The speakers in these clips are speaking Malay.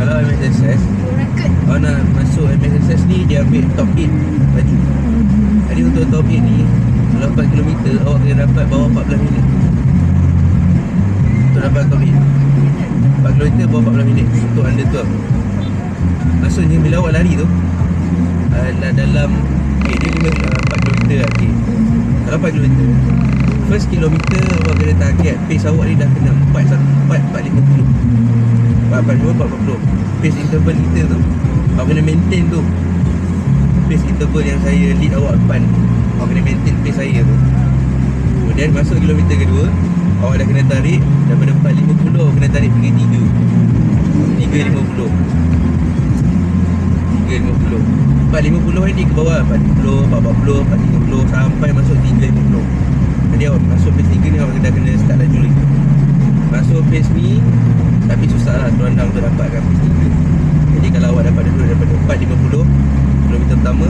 Kalau MSSS, kalau nak masuk MSSS ni, dia ambil top 8 laju. Jadi untuk top 8 ni, kalau 4km, awak kena dapat bawah 14 minit untuk dapat top 8. 4km bawah 14 minit untuk under 12. Maksudnya bila awak lari tu dalam dia 4km lah. Kalau 4km, first kilometer awak kena target pace awak ni dah kena 4.50. 4.40. Pace interval kita tu awak kena maintain tu. Pace interval yang saya lead awak depan, awak kena maintain pace saya tu. Kemudian masuk kilometer kedua, awak dah kena tarik daripada 4.50, awak kena tarik pergi 3.50. 4.50 ni ke bawah 40, 40, 4.30 sampai masuk 3.50. Jadi awak masuk pace 3 ni, awak dah kena start laju lagi. Masuk pace ni tapi susah lah tuan dah untuk dapatkan pace 3. Jadi kalau awak dapat dulu daripada 4.50 kilometer pertama,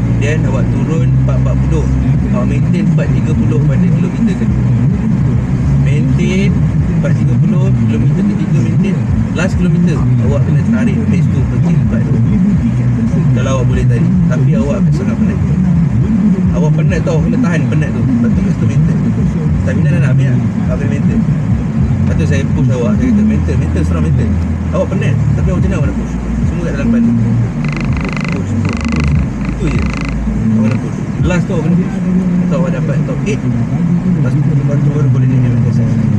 kemudian awak turun 4.40, awak maintain 4.30 pada kilometer kedua, maintain 4.30 kilometer ketiga, maintain last kilometer awak kena tarik pace tu pergi 4. Kalau awak boleh tarik, tapi awak akan sangat penat. Awak penat tau, kena tahan penat tu. Lepas tu maintain. Stamina dah nak habis lah, awak kena maintain. Lepas tu saya push awak, saya kata maintain, serang maintain. Awak penat, tapi awak macam mana awak nak push? Semua kat dalam kepala. Push. Itu je awak nak push. Last tu awak kena push. Atau awak dapat top 8, lepas tu baru boleh naik MSSS.